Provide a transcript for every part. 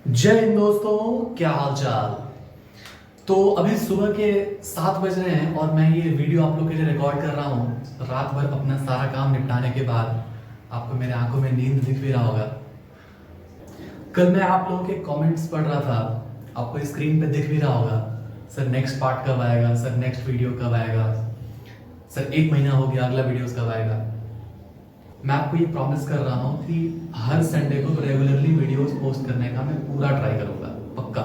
जय हिंद दोस्तों, क्या हाल चाल। तो अभी सुबह के 7 बज रहे हैं और मैं ये वीडियो आप लोग के लिए रिकॉर्ड कर रहा हूँ। रात भर अपना सारा काम निपटाने के बाद आपको मेरे आंखों में नींद दिख भी रहा होगा। कल मैं आप लोगों के कमेंट्स पढ़ रहा था, आपको स्क्रीन पे दिख भी रहा होगा, सर नेक्स्ट पार्ट कब आएगा, सर नेक्स्ट वीडियो कब आएगा, सर 1 महीना हो गया अगला वीडियोस कब आएगा। मैं आपको ये प्रॉमिस कर रहा हूँ कि हर संडे को रेगुलरली वीडियोस पोस्ट करने का मैं पूरा ट्राई करूंगा, पक्का।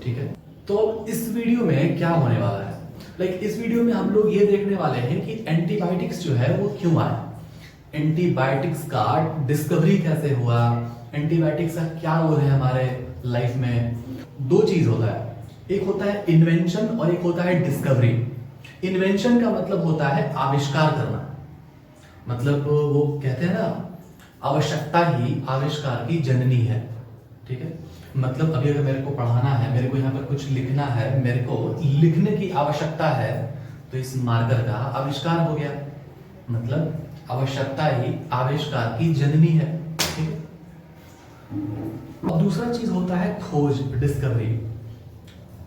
ठीक है, तो इस वीडियो में क्या होने वाला है, इस वीडियो में हम लोग ये देखने वाले हैं कि एंटीबायोटिक्स जो है वो क्यों आए, एंटीबायोटिक्स का डिस्कवरी कैसे हुआ, एंटीबायोटिक्स का क्या रोल है हमारे लाइफ में। दो चीज होता है, एक होता है इन्वेंशन और एक होता है डिस्कवरी। इन्वेंशन का मतलब होता है आविष्कार करना, मतलब वो कहते हैं ना, आवश्यकता ही आविष्कार की जननी है। ठीक है, मतलब अभी अगर मेरे को पढ़ाना है, मेरे को यहाँ पर कुछ लिखना है, मेरे को लिखने की आवश्यकता है, तो इस मार्कर का आविष्कार हो गया, मतलब आवश्यकता ही आविष्कार की जननी है। ठीक है, अब दूसरा चीज होता है खोज, डिस्कवरी।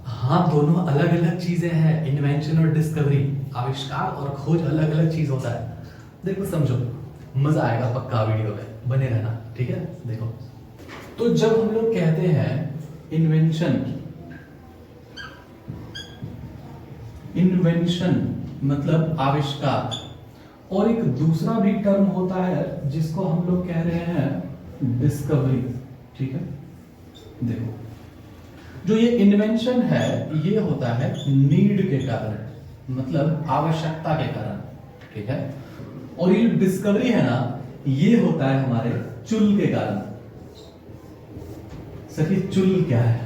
हाँ, दोनों अलग अलग चीजें हैं, इन्वेंशन और डिस्कवरी। आविष्कार और खोज अलग अलग चीज होता है। देखो, समझो, मजा आएगा पक्का, वीडियो में बने रहना। ठीक है, देखो, तो जब हम लोग कहते हैं इन्वेंशन, इन्वेंशन मतलब आविष्कार, और एक दूसरा भी टर्म होता है जिसको हम लोग कह रहे हैं डिस्कवरी। ठीक है, देखो, जो ये इन्वेंशन है ये होता है नीड के कारण, मतलब आवश्यकता के कारण। ठीक है, और ये डिस्कवरी है ना, ये होता है हमारे चुल के कारण। सर ये चुल क्या है?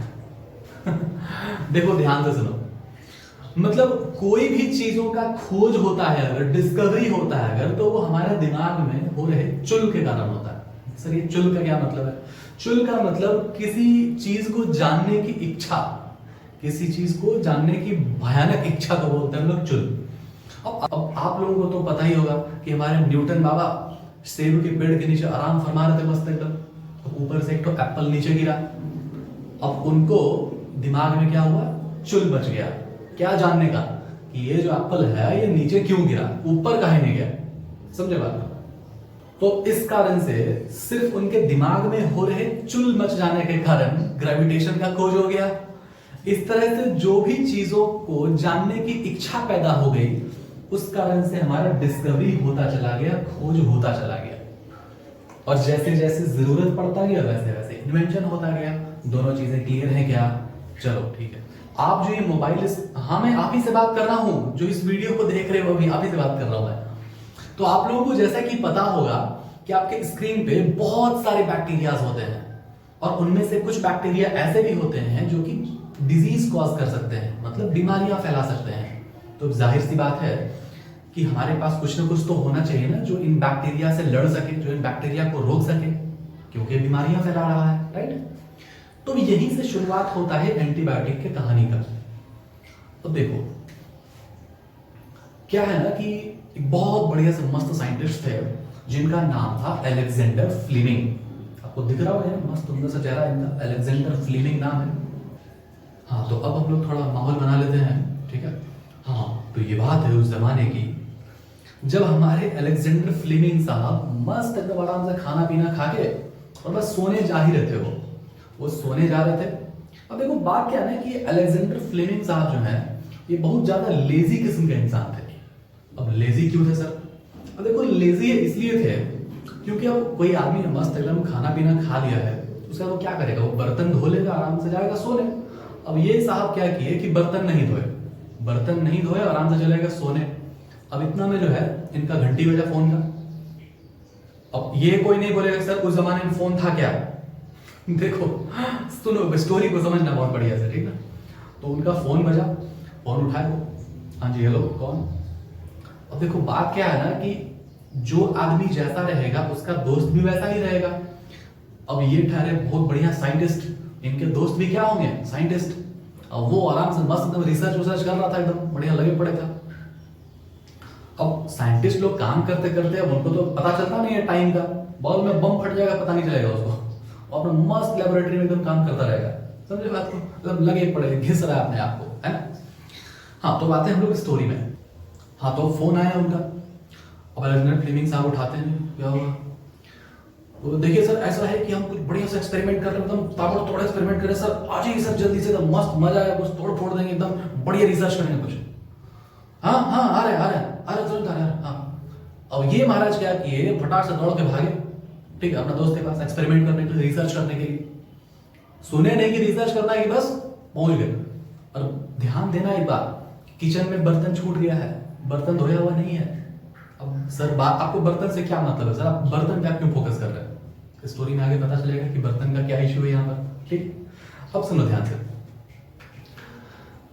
देखो ध्यान से सुनो, मतलब कोई भी चीजों का खोज होता है अगर, डिस्कवरी होता है अगर, तो वो हमारे दिमाग में हो रहे चुल के कारण होता है। सर ये चुल का क्या मतलब है? चुल का मतलब किसी चीज को जानने की इच्छा, किसी चीज को जानने की भयानक इच्छा को बोलते हैं हम लोग चुल। अब आप लोगों को तो पता ही होगा कि हमारे न्यूटन बाबा सेब के पेड़ के नीचे आराम फरमा रहे थे मस्त एकदम, तो ऊपर से एक तो एप्पल नीचे गिरा। अब उनको दिमाग में क्या हुआ, चुल बच गया, क्या जानने का कि ये जो एप्पल है ये नीचे क्यों गिरा, ऊपर काहे नहीं गया। समझे बात? तो इस कारण से सिर्फ उनके दिमाग में हो रहे चुल मच जाने के कारण ग्रेविटेशन का खोज हो गया। इस तरह से जो भी चीजों को जानने की इच्छा पैदा हो गई, उस कारण से हमारा डिस्कवरी होता चला गया, खोज होता चला गया, और जैसे जैसे जरूरत पड़ता गया वैसे वैसे इन्वेंशन होता गया। दोनों चीजें क्लियर हैं क्या? चलो ठीक है। आप जो ये मोबाइल, हाँ मैं आप ही से बात कर रहा हूं, जो इस वीडियो को देख रहे हो अभी आप ही से बात कर रहा हूं मैं। तो आप लोगों को जैसा कि पता होगा कि आपके स्क्रीन पे बहुत सारे बैक्टीरियाज होते हैं, और उनमें से कुछ बैक्टीरिया ऐसे भी होते हैं जो कि डिजीज कॉज कर सकते हैं, मतलब बीमारियां फैला सकते हैं। तो जाहिर सी बात है कि हमारे पास कुछ ना कुछ तो होना चाहिए ना जो इन बैक्टीरिया से लड़ सके, जो इन बैक्टीरिया को रोक सके, क्योंकि बीमारियां फैला रहा है, राइट? तो यहीं से शुरुआत होता है एंटीबायोटिक की कहानी का। तो देखो क्या है ना कि एक बहुत बढ़िया से मस्त साइंटिस्ट थे जिनका नाम था अलेक्जेंडर फ्लेमिंग। आपको दिख रहा होगा मस्त सुंदर सा चेहरा इनका, अलेक्जेंडर फ्लेमिंग नाम है। हाँ, तो अब हम लोग थोड़ा माहौल बना लेते हैं। ठीक है, हाँ, तो ये बात है उस जमाने की जब हमारे अलेक्जेंडर फ्लेमिंग साहब मस्त एकदम आराम से खाना पीना खा के और बस सोने जा ही रहे थे। वो सोने जा रहे थे। अब देखो बात क्या है ना कि अलेक्जेंडर फ्लेमिंग साहब जो है ये बहुत ज्यादा लेजी किस्म के इंसान थे। अब लेजी क्यों थे सर? अब देखो लेजी इसलिए थे क्योंकि अब कोई आदमी मस्त एकदम खाना पीना खा लिया है, उसका वो क्या करेगा, वो बर्तन धो लेगा, आराम से जाएगा सोने। अब ये साहब क्या किए कि बर्तन नहीं धोए, बर्तन नहीं धोए, आराम से चलेगा सोने। अब इतना में जो है इनका घंटी बजा फोन का। अब ये कोई नहीं बोलेगा सर उस जमाने में फोन था क्या। देखो सुनो, स्टोरी को समझना बहुत बढ़िया से, ठीक है? तो उनका फोन बजा, फोन उठाए वो, हाँ जी हेलो कौन। अब देखो बात क्या है ना कि जो आदमी जैसा रहेगा उसका दोस्त भी वैसा ही रहेगा। अब ये ठहरे बहुत बढ़िया साइंटिस्ट, इनके दोस्त भी क्या होंगे, साइंटिस्ट। अब वो आराम से मस्त एकदम रिसर्च कर रहा था, एकदम बढ़िया लगे पड़े था। अब साइंटिस्ट लोग काम करते करते अब उनको तो पता चलता नहीं है टाइम का, बॉल में बम फट जाएगा पता नहीं चलेगा उसको। और अपना मस्त लेबोरेटरी में एकदम काम करता रहेगा। समझे बात को, मतलब लगे पड़े घिस रहा है अपने आप को, है ना। हाँ तो बातें हम लोग स्टोरी में। हाँ तो फोन आया उनका, अब अलेक्जेंडर फ्लेमिंग साहब उठाते हैं, क्या हुआ? तो देखिए सर ऐसा है कि हम कुछ बढ़िया से एक्सपेरिमेंट कर रहे हैं, एकदम ताबड़तोड़ एक्सपेरिमेंट कर रहे हैं सर, आ जाइए सर जल्दी से, एकदम मस्त मजा आएगा, कुछ तोड़ फोड़ देंगे, एकदम बढ़िया रिसर्च करेंगे कुछ। हाँ हाँ आ रहे तुरंत आ रहे हैं। हाँ अब ये महाराज क्या किए, फटाक से दौड़ के भागे, ठीक है, अपना दोस्त के पास एक्सपेरिमेंट करने के लिए, रिसर्च करने के लिए। सुने नहीं कि रिसर्च करना है कि बस पहुंच गए। और ध्यान देना एक बात, किचन में बर्तन छूट गया है, बर्तन धोया हुआ नहीं है। अब सर बात, आपको बर्तन से क्या मतलब है सर, आप बर्तन पे आप क्यों फोकस कर रहे हैं? स्टोरी में आगे पता चलेगा कि बर्तन का क्या इश्यू है यहाँ पर, ठीक। अब सुनो ध्यान से।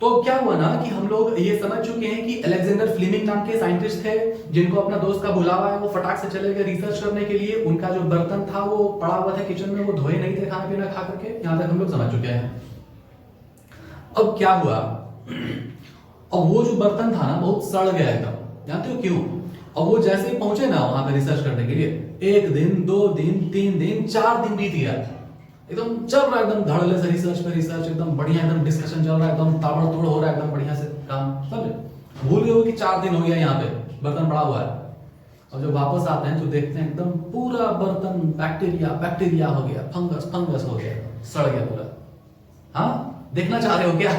तो क्या हुआ ना कि हम लोग ये समझ चुके हैं कि अलेक्जेंडर फ्लेमिंग नाम के साइंटिस्ट थे, जिनको अपना दोस्त का बुलावा है, वो फटाक से चले गए रिसर्च करने के लिए। उनका जो बर्तन था वो पड़ा हुआ था किचन में, वो धोए नहीं थे खाना पीना खा करके। यहां तक हम लोग समझ चुके हैं। अब क्या हुआ, अब वो जो बर्तन था ना बहुत सड़ गया एकदम, जानते हो क्यों? अब वो जैसे ही पहुंचे ना वहां पे रिसर्च करने के लिए, 1 दिन 2 दिन 3 दिन 4 दिन बीत गया, एकदम चल रहा है, एकदम धड़ल्ले से रिसर्च पे रिसर्च, एकदम बढ़िया, एकदम डिस्कशन चल रहा है, एकदम ताबड़तोड़ हो रहा है, एकदम बढ़िया से काम। समझे, भूल गए हो कि 4 दिन हो गया यहाँ पे बर्तन पड़ा हुआ है। और जब वापस आते हैं तो देखते हैं एकदम पूरा बर्तन बैक्टीरिया हो गया, फंगस हो गया, सड़ गया पूरा। हाँ देखना चाह रहे हो क्या?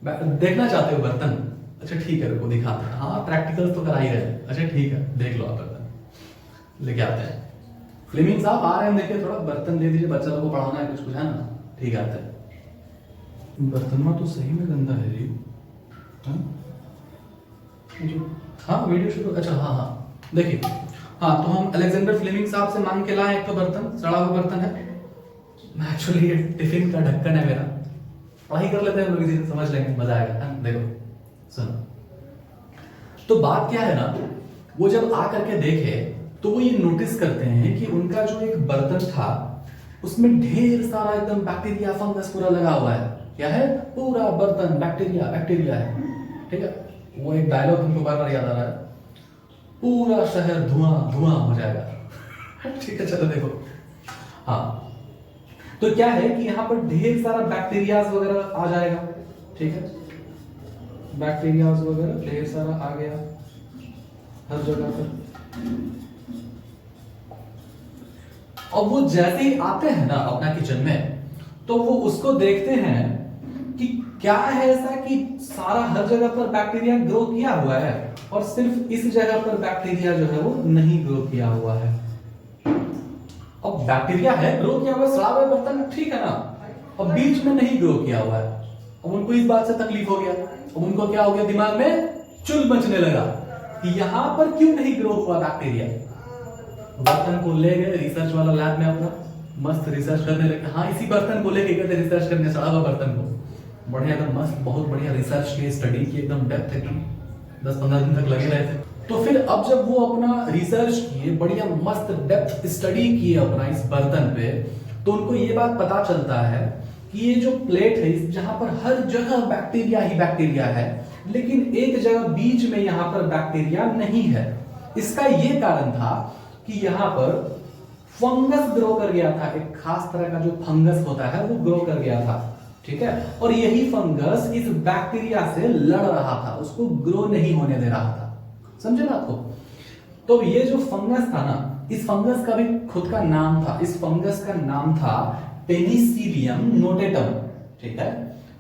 देखना चाहते हो बर्तन? अच्छा ठीक है, रुको दिखाते हैं। हाँ प्रैक्टिकल तो करा ही रहे। अच्छा ठीक है, देख लो आप बर्तन लेके आते हैं। फ्लेमिंग साहब आ रहे हैं, देखिए थोड़ा बर्तन दे दीजिए, बच्चा लोग को पढ़ाना है कुछ है ना। ठीक आते हैं। बर्तन में तो सही में गंदा है जी। हाँ वीडियो शुरू, अच्छा हाँ हाँ देखिए। हाँ तो हम अलेक्जेंडर फ्लेमिंग साहब से मांग के लाए एक तो बर्तन, सड़ा हुआ बर्तन है। एक्चुअली ये टिफिन का ढक्कन है मेरा। पढ़ाई कर लेते हैं हम लोग, इसी से समझ लेंगे, मजा आएगा। देखो सुनो, तो बात क्या है ना, वो जब आ करके देखे तो वो ये नोटिस करते हैं कि उनका जो एक बर्तन था उसमें ढेर सारा एकदम बैक्टीरिया फंगस पूरा लगा हुआ है। क्या है? पूरा बर्तन बैक्टीरिया है। ठीक है, वो एक डायलॉग हमको बार बार याद आ रहा है, पूरा शहर धुआं हो जाएगा। ठीक है चलो देखो। हाँ तो क्या है कि यहाँ पर ढेर सारा बैक्टीरियाज वगैरह आ जाएगा। ठीक है, बैक्टीरियाज वगैरह ढेर सारा आ गया हर जगह पर। और वो जैसे ही आते हैं ना अपना किचन में, तो वो उसको देखते हैं कि क्या है ऐसा कि सारा हर जगह पर बैक्टीरिया ग्रो किया हुआ है और सिर्फ इस जगह पर बैक्टीरिया जो है वो नहीं ग्रो किया हुआ है। अब बैक्टीरिया है ग्रो किया हुआ, सड़ा हुआ बर्तन ठीक है ना, और बीच में नहीं ग्रो किया हुआ है। अब उनको इस बात से तकलीफ हो गया। अब उनको क्या हो गया, दिमाग में चुल मचने लगा कि यहां पर क्यों नहीं ग्रो हुआ बैक्टीरिया। बर्तन को ले गए रिसर्च वाला लैब में, अपना मस्त रिसर्च करने लगे। हाँ इसी बर्तन को लेके गए थे रिसर्च करने, सड़ा हुआ बर्तन को बढ़िया एकदम मस्त, बहुत बढ़िया रिसर्च की, स्टडी की, एकदम डेप्थ, एकदम 10-15 दिन तक लगे रहे थे। तो फिर अब जब वो अपना रिसर्च किए, बढ़िया मस्त डेप्थ स्टडी किए अपना इस बर्तन पे, तो उनको ये बात पता चलता है कि ये जो प्लेट है जहां पर हर जगह बैक्टीरिया ही बैक्टीरिया है, लेकिन एक जगह बीच में यहां पर बैक्टीरिया नहीं है। इसका ये कारण था कि यहां पर फंगस ग्रो कर गया था, एक खास तरह का जो फंगस होता है वो ग्रो कर गया था। ठीक है, और यही फंगस इस बैक्टीरिया से लड़ रहा था, उसको ग्रो नहीं होने दे रहा था। समझे बात को? तो ये जो फंगस था ना, इस फंगस का भी खुद का नाम था। इस फंगस का नाम था पेनिसिलियम नोटेटम। ठीक है,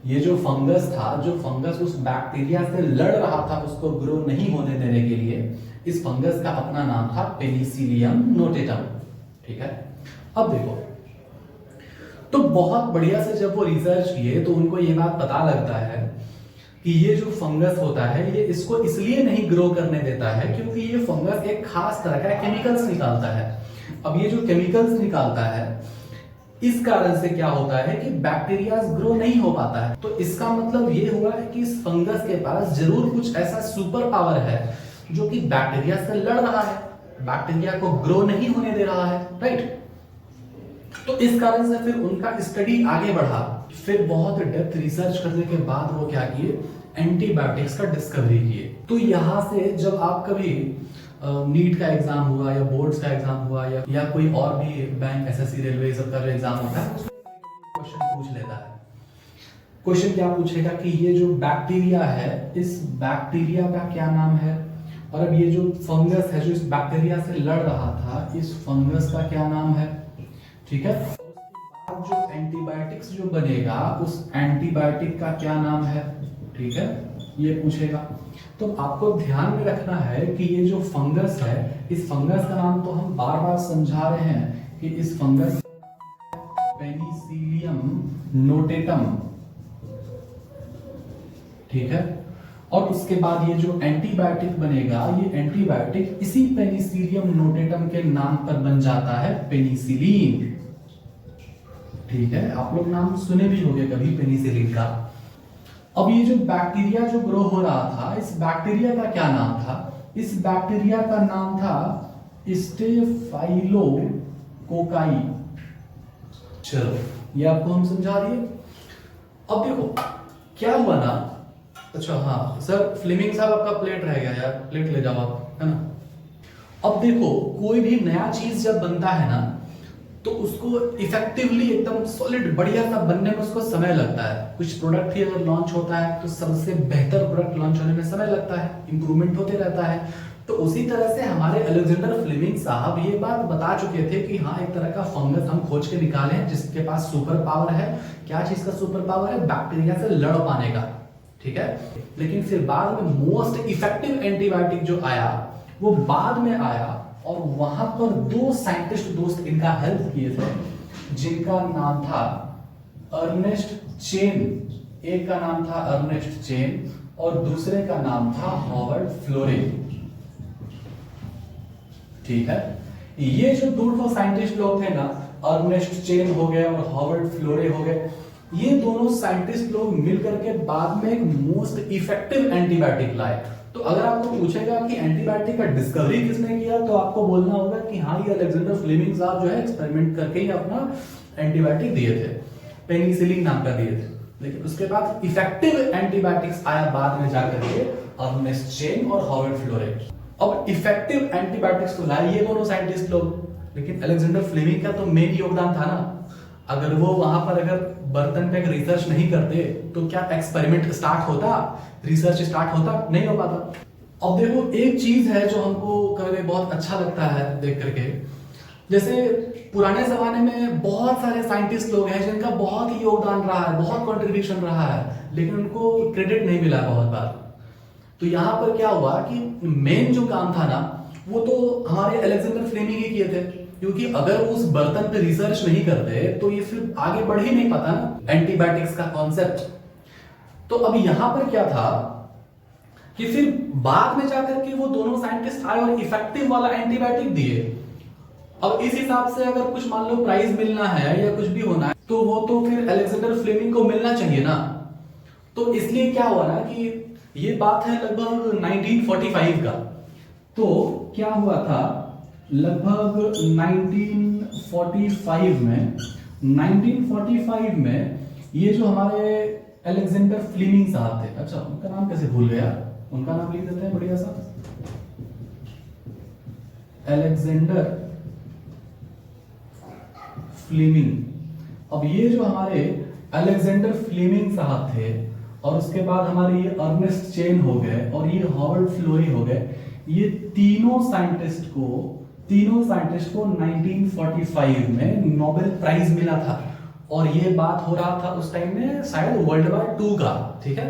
ये जो फंगस था, जो फंगस उस बैक्टीरिया से लड़ रहा था उसको ग्रो नहीं होने देने के लिए, इस फंगस का अपना नाम था पेनिसिलियम नोटेटम। ठीक है, अब देखो, तो बहुत बढ़िया से जब वो रिसर्च किए तो उनको ये बात पता लगता है कि ये जो फंगस होता है ये इसको इसलिए नहीं ग्रो करने देता है क्योंकि ये फंगस एक खास तरह का केमिकल्स निकालता है। अब ये जो केमिकल्स निकालता है, इस कारण से क्या होता है कि बैक्टीरिया ग्रो नहीं हो पाता है। तो इसका मतलब ये हुआ है कि इस फंगस के पास जरूर कुछ ऐसा सुपर पावर है जो कि बैक्टीरिया से लड़ रहा है, बैक्टीरिया को ग्रो नहीं होने दे रहा है। राइट, तो इस कारण से फिर उनका स्टडी आगे बढ़ा। फिर बहुत डेप्थ रिसर्च करने के बाद वो क्या किए, एंटीबायोटिक्स का डिस्कवरी किए। तो यहां से जब आप कभी नीट का एग्जाम हुआ या बोर्ड्स का एग्जाम हुआ या कोई और भी बैंक, एसएससी, रेलवे सब का जो एग्जाम होता है क्वेश्चन पूछ लेता है। क्वेश्चन क्या पूछेगा कि ये जो बैक्टीरिया है, इस बैक्टीरिया का क्या नाम है, और अब ये जो फंगस है जो इस बैक्टीरिया से लड़ रहा था, इस फंगस का क्या नाम है। ठीक है, उसके बाद जो एंटीबायोटिक्स जो बनेगा उस एंटीबायोटिक का क्या नाम है। ठीक है, ये पूछेगा। तो आपको ध्यान में रखना है कि ये जो फंगस है, इस फंगस का नाम तो हम बार बार समझा रहे हैं कि इस फंगस पेनिसिलियम नोटेटम। ठीक है, और उसके बाद ये जो एंटीबायोटिक बनेगा, ये एंटीबायोटिक इसी पेनिसिलियम नोटेटम के नाम पर बन जाता है, पेनिसिलिन। ठीक है, आप लोग नाम सुने भी होंगे कभी पेनिसिलिन का। अब ये जो बैक्टीरिया जो ग्रो हो रहा था, इस बैक्टीरिया का क्या नाम था। इस बैक्टीरिया का नाम था स्टेफाइलोकोकाई। चलो, ये आपको हम समझा दिए। अब देखो क्या हुआ ना, अच्छा हाँ सर, फ्लेमिंग साहब आपका प्लेट रह गया यार, प्लेट ले जाओ आप, है ना। अब देखो कोई भी नया चीज जब बनता है ना, तो उसको इफेक्टिवली एकदम सॉलिड बढ़िया सा बनने में उसको समय लगता है। कुछ प्रोडक्ट ही अगर लॉन्च होता है तो सबसे बेहतर प्रोडक्ट लॉन्च होने में समय लगता है, इंप्रूवमेंट होते रहता है। तो उसी तरह से हमारे अलेक्जेंडर फ्लेमिंग साहब ये बात बता चुके थे कि हाँ, एक तरह का फंगस हम खोज के निकाले हैं जिसके पास सुपर पावर है। क्या चीज का सुपर पावर है? बैक्टीरिया से लड़ पाने का। ठीक है, लेकिन फिर बाद में मोस्ट इफेक्टिव एंटीबायोटिक जो आया वो बाद में आया, और वहां पर दो साइंटिस्ट दोस्त इनका हेल्प किए थे जिनका नाम था अर्नेस्ट चेन। एक का नाम था अर्नेस्ट चेन और दूसरे का नाम था हॉवर्ड फ्लोरे। ठीक है, ये जो दो साइंटिस्ट लोग थे ना, अर्नेस्ट चेन हो गए और हॉवर्ड फ्लोरे हो गए, ये दोनों साइंटिस्ट लोग मिलकर के बाद में एक मोस्ट इफेक्टिव एंटीबायोटिक लाए। तो अगर आपको पूछेगा कि एंटीबायोटिक का डिस्कवरी किसने किया, तो आपको बोलना होगा कि हाँ, ये अलेक्जेंडर फ्लेमिंग साहब जो है एक्सपेरिमेंट करके ही अपना एंटीबायोटिक दिए थे, पेनिसिलिन नाम का दिए थे। लेकिन उसके बाद इफेक्टिव एंटीबायोटिक्स आया बाद में जाकर के अर्नेस्ट चेन और हॉवर्ड फ्लोरे। अब इफेक्टिव एंटीबायोटिक्स तो लाए ये दोनों साइंटिस्ट लोग, लेकिन अलेक्जेंडर फ्लेमिंग का तो मेन योगदान था ना। अगर वो वहां पर अगर बर्तन पे रिसर्च नहीं करते तो क्या एक्सपेरिमेंट स्टार्ट होता, रिसर्च स्टार्ट होता? नहीं हो पाता। अब देखो एक चीज है जो हमको कभी बहुत अच्छा लगता है देख करके, जैसे पुराने जमाने में बहुत सारे साइंटिस्ट लोग हैं जिनका बहुत ही योगदान रहा है, बहुत कंट्रीब्यूशन रहा है, लेकिन उनको क्रेडिट नहीं मिला बहुत बार। तो यहाँ पर क्या हुआ कि मेन जो काम था ना, वो तो हमारे अलेक्जेंडर फ्लेमिंग ही किए थे, क्योंकि अगर उस बर्तन पे रिसर्च नहीं करते तो ये फिर आगे बढ़ ही नहीं पाता ना एंटीबायोटिक्स का कॉन्सेप्ट। तो अब यहां पर क्या था कि फिर बाद में जाकर के वो दोनों साइंटिस्ट आए और इफेक्टिव वाला एंटीबायोटिक दिए। अब इस हिसाब से अगर कुछ मान लो प्राइज मिलना है या कुछ भी होना है, तो वो तो फिर अलेक्जेंडर फ्लेमिंग को मिलना चाहिए ना। तो इसलिए क्या हुआ ना कि ये बात है लगभग 1945 का। तो क्या हुआ था, लगभग 1945 में ये जो हमारे अलेक्जेंडर फ्लेमिंग साहब थे, अच्छा उनका नाम कैसे भूल गया, उनका नाम लिख देते हैं बढ़िया सा, अलेक्जेंडर फ्लेमिंग। अब ये जो हमारे अलेक्जेंडर फ्लेमिंग साहब थे और उसके बाद हमारे ये अर्नेस्ट चेन हो गए और ये हॉवर्ड फ्लोरे हो गए, ये तीनों साइंटिस्ट को 1945 में नोबेल प्राइज मिला था। और ये बात हो रहा था उस टाइम में शायद वर्ल्ड वॉर 2 का। ठीक है,